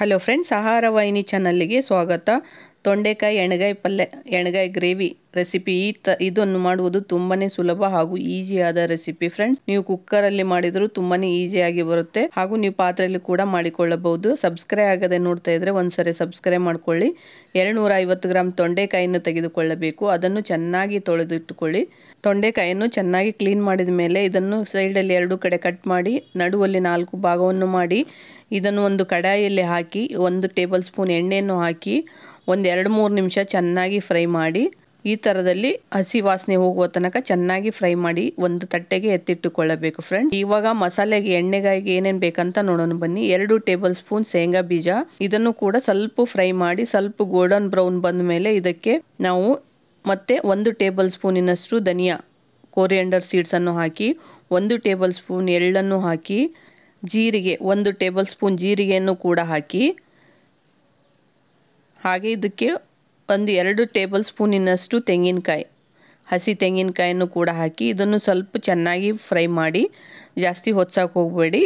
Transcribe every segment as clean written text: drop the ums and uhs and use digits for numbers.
Hello friends, ಆಹಾರ ವಾಹಿನಿ ಚಾನಲ್ಗೆ ಸ್ವಾಗತ. ತೊಂಡೆಕಾಯಿ ಎಣ್ಗಾಯಿ ಪಲ್ಯ, ಎಣ್ಗಾಯಿ ಗ್ರೇವಿ ರೆಸಿಪಿ ಇದನ್ನು ಮಾಡುವುದು ತುಂಬಾನೇ ಸುಲಭ ಹಾಗೂ ಈಸಿಯಾದ ರೆಸಿಪಿ ಫ್ರೆಂಡ್ಸ್. ನೀವು ಕುಕ್ಕರಲ್ಲಿ ಮಾಡಿದರೂ ತುಂಬಾನೇ ಈಸಿಯಾಗಿ ಬರುತ್ತೆ ಹಾಗೂ ನೀವು ಪಾತ್ರೆಯಲ್ಲಿ ಕೂಡ ಮಾಡಿಕೊಳ್ಳಬಹುದು. ಸಬ್ಸ್ಕ್ರೈಬ್ ಆಗದೆ ನೋಡ್ತಾ ಇದ್ರೆ ಒಂದ್ಸರಿ ಸಬ್ಸ್ಕ್ರೈಬ್ ಮಾಡ್ಕೊಳ್ಳಿ. 250 ಗ್ರಾಂ ತೊಂಡೆಕಾಯಿಯನ್ನು ತೆಗೆದುಕೊಳ್ಳಬೇಕು. ಅದನ್ನು ಚೆನ್ನಾಗಿ ತೊಳೆದಿಟ್ಟುಕೊಳ್ಳಿ. ತೊಂಡೆಕಾಯಿಯನ್ನು ಚೆನ್ನಾಗಿ ಕ್ಲೀನ್ ಮಾಡಿದ ಮೇಲೆ ಇದನ್ನು ಸೈಡಲ್ಲಿ 2 ಕಡೆ ಕಟ್ ಮಾಡಿ ನಡುವಲ್ಲಿ 4 ಭಾಗವನ್ನು ಮಾಡಿ ಇದನ್ನು ಒಂದು ಕಡಾಯಿಯಲ್ಲಿ ಹಾಕಿ 1 ಟೇಬಲ್ ಸ್ಪೂನ್ ಎಣ್ಣೆಯನ್ನು ಹಾಕಿ 1-2-3 ನಿಮಿಷ ಚೆನ್ನಾಗಿ ಫ್ರೈ ಮಾಡಿ ಈ ಥರದಲ್ಲಿ ಹಸಿ ವಾಸನೆ ಹೋಗುವ ತನಕ ಚೆನ್ನಾಗಿ ಫ್ರೈ ಮಾಡಿ ಒಂದು ತಟ್ಟೆಗೆ ಎತ್ತಿಟ್ಟುಕೊಳ್ಳಬೇಕು ಫ್ರೆಂಡ್ಸ್. ಇವಾಗ ಮಸಾಲೆಗೆ ಎಣ್ಣೆಗಾಯಿಗೆ ಏನೇನು ಬೇಕಂತ ನೋಡೋಣ ಬನ್ನಿ. 2 ಟೇಬಲ್ ಸ್ಪೂನ್ ಶೇಂಗಾ ಬೀಜ, ಇದನ್ನು ಕೂಡ ಸ್ವಲ್ಪ ಫ್ರೈ ಮಾಡಿ ಸ್ವಲ್ಪ ಗೋಲ್ಡನ್ ಬ್ರೌನ್ ಬಂದ ಮೇಲೆ ಇದಕ್ಕೆ ನಾವು ಮತ್ತೆ 1 ಟೇಬಲ್ ಸ್ಪೂನಿನಷ್ಟು ಧನಿಯಾ ಕೊರಿಯಂಡರ್ ಸೀಡ್ಸನ್ನು ಹಾಕಿ 1 ಟೇಬಲ್ ಸ್ಪೂನ್ ಎಳ್ಳನ್ನು ಹಾಕಿ ಜೀರಿಗೆ 1 ಟೇಬಲ್ ಸ್ಪೂನ್ ಜೀರಿಗೆಯನ್ನು ಕೂಡ ಹಾಕಿ ಹಾಗೆ ಇದಕ್ಕೆ 2 ಟೇಬಲ್ ಸ್ಪೂನಿನಷ್ಟು ತೆಂಗಿನಕಾಯಿ, ಹಸಿ ತೆಂಗಿನಕಾಯನ್ನು ಕೂಡ ಹಾಕಿ ಇದನ್ನು ಸ್ವಲ್ಪ ಚೆನ್ನಾಗಿ ಫ್ರೈ ಮಾಡಿ. ಜಾಸ್ತಿ ಹೊತ್ಸಕ್ಕೆ ಹೋಗಬೇಡಿ,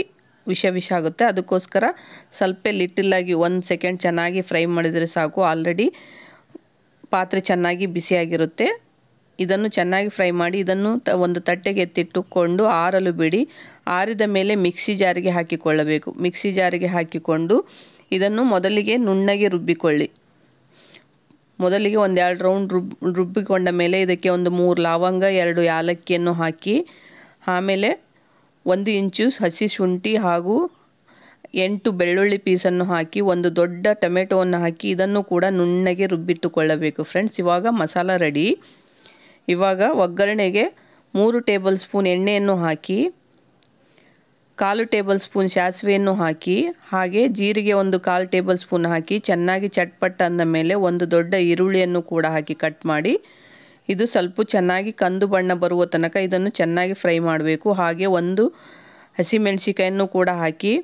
ವಿಷ ಆಗುತ್ತೆ. ಅದಕ್ಕೋಸ್ಕರ ಸ್ವಲ್ಪ ಲಿಟಲಾಗಿ 1 ಸೆಕೆಂಡ್ ಚೆನ್ನಾಗಿ ಫ್ರೈ ಮಾಡಿದರೆ ಸಾಕು. ಆಲ್ರೆಡಿ ಪಾತ್ರೆ ಚೆನ್ನಾಗಿ ಬಿಸಿಯಾಗಿರುತ್ತೆ. ಇದನ್ನು ಚೆನ್ನಾಗಿ ಫ್ರೈ ಮಾಡಿ ಇದನ್ನು ಒಂದು ತಟ್ಟೆಗೆ ಎತ್ತಿಟ್ಟುಕೊಂಡು ಆರಲು ಬಿಡಿ. ಆರಿದ ಮೇಲೆ ಮಿಕ್ಸಿ ಜಾರಿಗೆ ಹಾಕಿಕೊಳ್ಳಬೇಕು. ಮಿಕ್ಸಿ ಜಾರಿಗೆ ಹಾಕಿಕೊಂಡು ಇದನ್ನು ಮೊದಲಿಗೆ ನುಣ್ಣಗೆ ರುಬ್ಬಿಕೊಳ್ಳಿ. ಮೊದಲಿಗೆ 1-2 ರೌಂಡ್ ರುಬ್ಬಿಕೊಂಡ ಮೇಲೆ ಇದಕ್ಕೆ 3 ಲವಂಗ 2 ಯಾಲಕ್ಕಿಯನ್ನು ಹಾಕಿ ಆಮೇಲೆ 1 ಇಂಚು ಹಸಿ ಶುಂಠಿ ಹಾಗೂ 8 ಬೆಳ್ಳುಳ್ಳಿ ಪೀಸನ್ನು ಹಾಕಿ 1 ದೊಡ್ಡ ಟೊಮೆಟೊವನ್ನು ಹಾಕಿ ಇದನ್ನು ಕೂಡ ನುಣ್ಣಗೆ ರುಬ್ಬಿಟ್ಟುಕೊಳ್ಳಬೇಕು ಫ್ರೆಂಡ್ಸ್. ಇವಾಗ ಮಸಾಲ ರೆಡಿ. ಇವಾಗ ಒಗ್ಗರಣೆಗೆ 3 ಟೇಬಲ್ ಸ್ಪೂನ್ ಎಣ್ಣೆಯನ್ನು ಹಾಕಿ 1/4 ಟೇಬಲ್ ಸ್ಪೂನ್ ಸಾಸಿವೆಯನ್ನು ಹಾಕಿ ಹಾಗೆ ಜೀರಿಗೆ 1/4 ಟೇಬಲ್ ಸ್ಪೂನ್ ಹಾಕಿ ಚೆನ್ನಾಗಿ ಚಟ್ಪಟ್ ಅಂದ ಮೇಲೆ 1 ದೊಡ್ಡ ಈರುಳ್ಳಿಯನ್ನು ಕೂಡ ಹಾಕಿ ಕಟ್ ಮಾಡಿ ಇದು ಸ್ವಲ್ಪ ಚೆನ್ನಾಗಿ ಕಂದು ಬಣ್ಣ ಬರುವ ತನಕ ಇದನ್ನು ಚೆನ್ನಾಗಿ ಫ್ರೈ ಮಾಡಬೇಕು. ಹಾಗೆ 1 ಹಸಿಮೆಣಸಿಕಾಯನ್ನು ಕೂಡ ಹಾಕಿ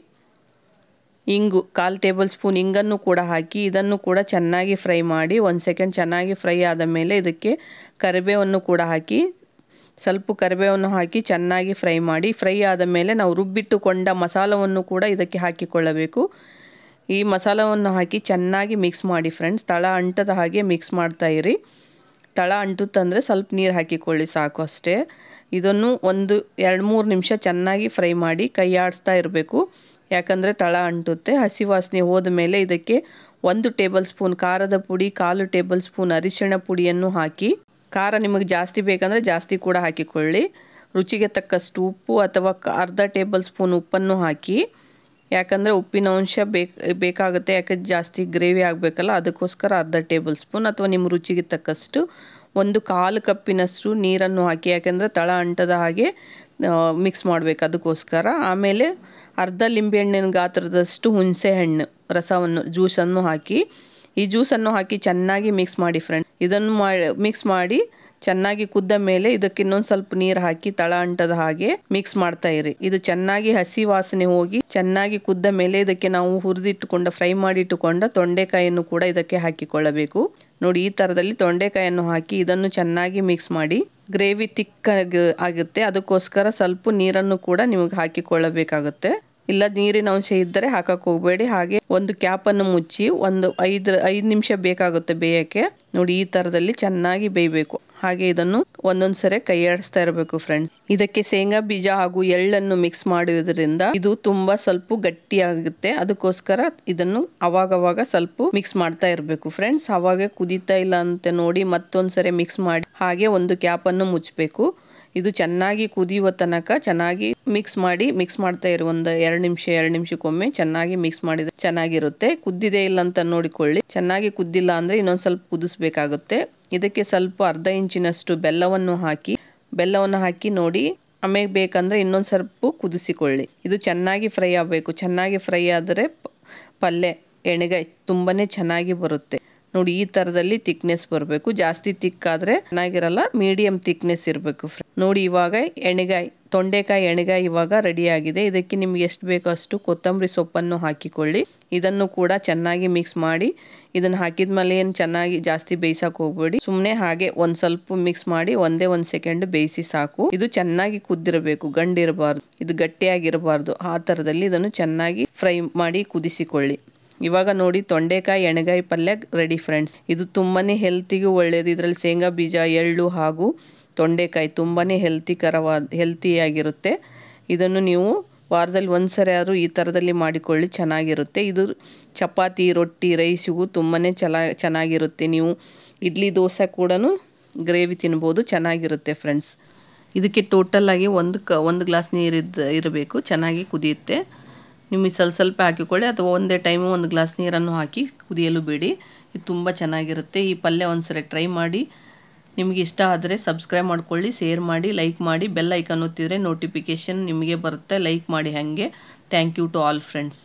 ಇಂಗು 1/4 ಟೇಬಲ್ ಸ್ಪೂನ್ ಇಂಗನ್ನು ಕೂಡ ಹಾಕಿ ಇದನ್ನು ಕೂಡ ಚೆನ್ನಾಗಿ ಫ್ರೈ ಮಾಡಿ 1 ಸೆಕೆಂಡ್ ಚೆನ್ನಾಗಿ ಫ್ರೈ ಆದ ಮೇಲೆ ಇದಕ್ಕೆ ಕರಿಬೇವನ್ನು ಕೂಡ ಹಾಕಿ ಸ್ವಲ್ಪ ಕರಿಬೇವನ್ನು ಹಾಕಿ ಚೆನ್ನಾಗಿ ಫ್ರೈ ಮಾಡಿ. ಫ್ರೈ ಆದ ಮೇಲೆ ನಾವು ರುಬ್ಬಿಟ್ಟುಕೊಂಡ ಮಸಾಲವನ್ನು ಕೂಡ ಇದಕ್ಕೆ ಹಾಕಿಕೊಳ್ಳಬೇಕು. ಈ ಮಸಾಲವನ್ನು ಹಾಕಿ ಚೆನ್ನಾಗಿ ಮಿಕ್ಸ್ ಮಾಡಿ ಫ್ರೆಂಡ್ಸ್. ತಳ ಅಂಟದ ಹಾಗೆ ಮಿಕ್ಸ್ ಮಾಡ್ತಾ ಇರಿ. ತಳ ಅಂಟುತ್ತಂದರೆ ಸ್ವಲ್ಪ ನೀರು ಹಾಕಿಕೊಳ್ಳಿ, ಸಾಕು ಅಷ್ಟೇ. ಇದನ್ನು 1-2-3 ನಿಮಿಷ ಚೆನ್ನಾಗಿ ಫ್ರೈ ಮಾಡಿ ಕೈ ಆಡಿಸ್ತಾ ಇರಬೇಕು, ಯಾಕಂದರೆ ತಳ ಅಂಟುತ್ತೆ. ಹಸಿ ವಾಸನೆ ಹೋದ ಮೇಲೆ ಇದಕ್ಕೆ 1 ಟೇಬಲ್ ಸ್ಪೂನ್ ಖಾರದ ಪುಡಿ, 1/4 ಟೇಬಲ್ ಸ್ಪೂನ್ ಅರಿಶಿಣ ಪುಡಿಯನ್ನು ಹಾಕಿ, ಖಾರ ನಿಮಗೆ ಜಾಸ್ತಿ ಬೇಕಂದರೆ ಜಾಸ್ತಿ ಕೂಡ ಹಾಕಿಕೊಳ್ಳಿ. ರುಚಿಗೆ ತಕ್ಕಷ್ಟು ಉಪ್ಪು ಅಥವಾ 1/2 ಟೇಬಲ್ ಸ್ಪೂನ್ ಉಪ್ಪನ್ನು ಹಾಕಿ, ಯಾಕಂದರೆ ಉಪ್ಪಿನ ಅಂಶ ಬೇಕಾಗುತ್ತೆ, ಯಾಕಂದರೆ ಜಾಸ್ತಿ ಗ್ರೇವಿ ಆಗಬೇಕಲ್ಲ, ಅದಕ್ಕೋಸ್ಕರ 1/2 ಟೇಬಲ್ ಸ್ಪೂನ್ ಅಥವಾ ನಿಮ್ಮ ರುಚಿಗೆ ತಕ್ಕಷ್ಟು 1/4 ಕಪ್ಪಿನಷ್ಟು ನೀರನ್ನು ಹಾಕಿ, ಯಾಕೆಂದರೆ ತಳ ಅಂಟದ ಹಾಗೆ ಮಿಕ್ಸ್ ಮಾಡಬೇಕು, ಅದಕ್ಕೋಸ್ಕರ. ಆಮೇಲೆ 1/2 ಲಿಂಬೆಹಣ್ಣಿನ ಗಾತ್ರದಷ್ಟು ಹುಣಸೆ ಹಣ್ಣು ರಸವನ್ನು ಜ್ಯೂಸನ್ನು ಹಾಕಿ ಈ ಜ್ಯೂಸನ್ನು ಹಾಕಿ ಚೆನ್ನಾಗಿ ಮಿಕ್ಸ್ ಮಾಡಿ ಫ್ರೆಂಡ್. ಇದನ್ನು ಮಿಕ್ಸ್ ಮಾಡಿ ಚೆನ್ನಾಗಿ ಕುದ್ದ ಮೇಲೆ ಇದಕ್ಕೆ ಇನ್ನೊಂದು ಸ್ವಲ್ಪ ನೀರು ಹಾಕಿ ತಳ ಅಂಟದ ಹಾಗೆ ಮಿಕ್ಸ್ ಮಾಡ್ತಾ ಇರಿ. ಇದು ಚೆನ್ನಾಗಿ ಹಸಿ ವಾಸನೆ ಹೋಗಿ ಚೆನ್ನಾಗಿ ಕುದ್ದ ಮೇಲೆ ಇದಕ್ಕೆ ನಾವು ಹುರಿದಿಟ್ಟುಕೊಂಡ ಫ್ರೈ ಮಾಡಿಟ್ಟುಕೊಂಡ ತೊಂಡೆಕಾಯಿಯನ್ನು ಕೂಡ ಇದಕ್ಕೆ ಹಾಕಿಕೊಳ್ಳಬೇಕು. ನೋಡಿ, ಈ ಥರದಲ್ಲಿ ತೊಂಡೆಕಾಯಿಯನ್ನು ಹಾಕಿ ಇದನ್ನು ಚೆನ್ನಾಗಿ ಮಿಕ್ಸ್ ಮಾಡಿ. ಗ್ರೇವಿ ತಿಕ್ಕಾಗಿ ಆಗುತ್ತೆ, ಅದಕ್ಕೋಸ್ಕರ ಸ್ವಲ್ಪ ನೀರನ್ನು ಕೂಡ ನಿಮಗೆ ಹಾಕಿಕೊಳ್ಳಬೇಕಾಗುತ್ತೆ. ಇಲ್ಲ ನೀರಿನ ಅಂಶ ಇದ್ದರೆ ಹಾಕಕ್ಕೆ ಹೋಗಬೇಡಿ. ಹಾಗೆ ಒಂದು ಕ್ಯಾಪನ್ನು ಮುಚ್ಚಿ 5 ನಿಮಿಷ ಬೇಕಾಗುತ್ತೆ ಬೇಯಕ್ಕೆ. ನೋಡಿ, ಈ ಥರದಲ್ಲಿ ಚೆನ್ನಾಗಿ ಬೇಯಬೇಕು. ಹಾಗೆ ಇದನ್ನು ಒಂದೊಂದು ಸರಿ ಕೈ ಆಡಿಸ್ತಾ ಇರಬೇಕು ಫ್ರೆಂಡ್ಸ್. ಇದಕ್ಕೆ ಶೇಂಗಾ ಬೀಜ ಹಾಗೂ ಎಳ್ಳನ್ನು ಮಿಕ್ಸ್ ಮಾಡುವುದರಿಂದ ಇದು ತುಂಬ ಸ್ವಲ್ಪ ಗಟ್ಟಿಯಾಗುತ್ತೆ, ಅದಕ್ಕೋಸ್ಕರ ಇದನ್ನು ಅವಾಗವಾಗ ಸ್ವಲ್ಪ ಮಿಕ್ಸ್ ಮಾಡ್ತಾ ಇರಬೇಕು ಫ್ರೆಂಡ್ಸ್. ಅವಾಗ ಕುದೀತಾ ಇಲ್ಲ ಅಂತ ನೋಡಿ ಮತ್ತೊಂದು ಸರಿ ಮಿಕ್ಸ್ ಮಾಡಿ ಹಾಗೆ ಒಂದು ಕ್ಯಾಪನ್ನು ಮುಚ್ಚಬೇಕು. ಇದು ಚೆನ್ನಾಗಿ ಕುದಿಯುವ ತನಕ ಚೆನ್ನಾಗಿ ಮಿಕ್ಸ್ ಮಾಡ್ತಾ ಇರಿ. 2 ನಿಮಿಷಕ್ಕೊಮ್ಮೆ ಚೆನ್ನಾಗಿ ಮಿಕ್ಸ್ ಮಾಡಿದ್ರೆ ಚೆನ್ನಾಗಿರುತ್ತೆ. ಕುದ್ದಿದೆ ಇಲ್ಲ ಅಂತ ನೋಡಿಕೊಳ್ಳಿ. ಚೆನ್ನಾಗಿ ಕುದ್ದಿಲ್ಲ ಅಂದರೆ ಇನ್ನೊಂದು ಸ್ವಲ್ಪ ಕುದಿಸ್ಬೇಕಾಗುತ್ತೆ. ಇದಕ್ಕೆ ಸ್ವಲ್ಪ 1/2 ಇಂಚಿನಷ್ಟು ಬೆಲ್ಲವನ್ನು ಹಾಕಿ ನೋಡಿ. ಆಮೇಲೆ ಬೇಕಂದ್ರೆ ಇನ್ನೊಂದು ಸ್ವಲ್ಪ ಕುದಿಸಿಕೊಳ್ಳಿ. ಇದು ಚೆನ್ನಾಗಿ ಫ್ರೈ ಆಗಬೇಕು. ಚೆನ್ನಾಗಿ ಫ್ರೈ ಆದರೆ ಪಲ್ಯ ಎಣ್ಗಾಯಿ ತುಂಬಾನೇ ಚೆನ್ನಾಗಿ ಬರುತ್ತೆ. ನೋಡಿ, ಈ ಥರದಲ್ಲಿ ಥಿಕ್ನೆಸ್ ಬರಬೇಕು. ಜಾಸ್ತಿ ತಿಕ್ಕಾದರೆ ಚೆನ್ನಾಗಿರಲ್ಲ, ಮೀಡಿಯಂ ಥಿಕ್ನೆಸ್ ಇರಬೇಕು. ನೋಡಿ, ಇವಾಗ ತೊಂಡೆಕಾಯಿ ಎಣ್ಗಾಯಿ ಇವಾಗ ರೆಡಿಯಾಗಿದೆ. ಇದಕ್ಕೆ ನಿಮ್ಗೆ ಎಷ್ಟು ಬೇಕೋ ಅಷ್ಟು ಕೊತ್ತಂಬರಿ ಸೊಪ್ಪನ್ನು ಹಾಕಿಕೊಳ್ಳಿ. ಇದನ್ನು ಕೂಡ ಚೆನ್ನಾಗಿ ಮಿಕ್ಸ್ ಮಾಡಿ ಇದನ್ನು ಹಾಕಿದ ಮೇಲೆ ಏನು ಚೆನ್ನಾಗಿ ಜಾಸ್ತಿ ಬೇಯಿಸಕ್ಕೆ ಹೋಗಬೇಡಿ. ಸುಮ್ಮನೆ ಹಾಗೆ ಒಂದು ಸ್ವಲ್ಪ ಮಿಕ್ಸ್ ಮಾಡಿ 1 ಸೆಕೆಂಡ್ ಬೇಯಿಸಿ ಸಾಕು. ಇದು ಚೆನ್ನಾಗಿ ಕುದ್ದಿರಬೇಕು, ಗಂಡಿರಬಾರ್ದು, ಇದು ಗಟ್ಟಿಯಾಗಿರಬಾರ್ದು. ಆ ಥರದಲ್ಲಿ ಇದನ್ನು ಚೆನ್ನಾಗಿ ಫ್ರೈ ಮಾಡಿ ಕುದಿಸಿಕೊಳ್ಳಿ. ಇವಾಗ ನೋಡಿ ತೊಂಡೆಕಾಯಿ ಎಣ್ಣೆಗಾಯಿ ಪಲ್ಯ ರೆಡಿ ಫ್ರೆಂಡ್ಸ್. ಇದು ತುಂಬಾ ಹೆಲ್ತಿಗೂ ಒಳ್ಳೆಯದು. ಇದರಲ್ಲಿ ಶೇಂಗಾ ಬೀಜ, ಎಳ್ಳು ಹಾಗೂ ತೊಂಡೆಕಾಯಿ ತುಂಬಾ ಹೆಲ್ತಿಯಾಗಿರುತ್ತೆ. ಇದನ್ನು ನೀವು ವಾರದಲ್ಲಿ ಒಂದು ಸರಿ ಆದರೂ ಈ ಥರದಲ್ಲಿ ಮಾಡಿಕೊಳ್ಳಿ, ಚೆನ್ನಾಗಿರುತ್ತೆ. ಇದು ಚಪಾತಿ, ರೊಟ್ಟಿ, ರೈಸಿಗೂ ತುಂಬಾ ಚೆನ್ನಾಗಿರುತ್ತೆ. ನೀವು ಇಡ್ಲಿ, ದೋಸೆ ಕೂಡ ಗ್ರೇವಿ ತಿನ್ಬೋದು, ಚೆನ್ನಾಗಿರುತ್ತೆ ಫ್ರೆಂಡ್ಸ್. ಇದಕ್ಕೆ ಟೋಟಲಾಗಿ ಒಂದು ಗ್ಲಾಸ್ ನೀರು ಇರಬೇಕು, ಚೆನ್ನಾಗಿ ಕುದಿಯುತ್ತೆ. ನಿಮಗೆ ಸ್ವಲ್ಪ ಹಾಕಿಕೊಳ್ಳಿ, ಅಥವಾ ಒಂದೇ ಟೈಮು ಒಂದು ಗ್ಲಾಸ್ ನೀರನ್ನು ಹಾಕಿ ಕುದಿಯಲು ಬಿಡಿ. ಇದು ತುಂಬ ಚೆನ್ನಾಗಿರುತ್ತೆ. ಈ ಪಲ್ಯ ಒಂದ್ಸರಿ ಟ್ರೈ ಮಾಡಿ. ನಿಮಗೆ ಇಷ್ಟ ಆದರೆ ಸಬ್ಸ್ಕ್ರೈಬ್ ಮಾಡ್ಕೊಳ್ಳಿ, ಶೇರ್ ಮಾಡಿ, ಲೈಕ್ ಮಾಡಿ, ಬೆಲ್ ಐಕಾನ್ ಒತ್ತಿದರೆ ನೋಟಿಫಿಕೇಷನ್ ನಿಮಗೆ ಬರುತ್ತೆ. ಲೈಕ್ ಮಾಡಿ ಹಾಗೆ. Thank you to all friends.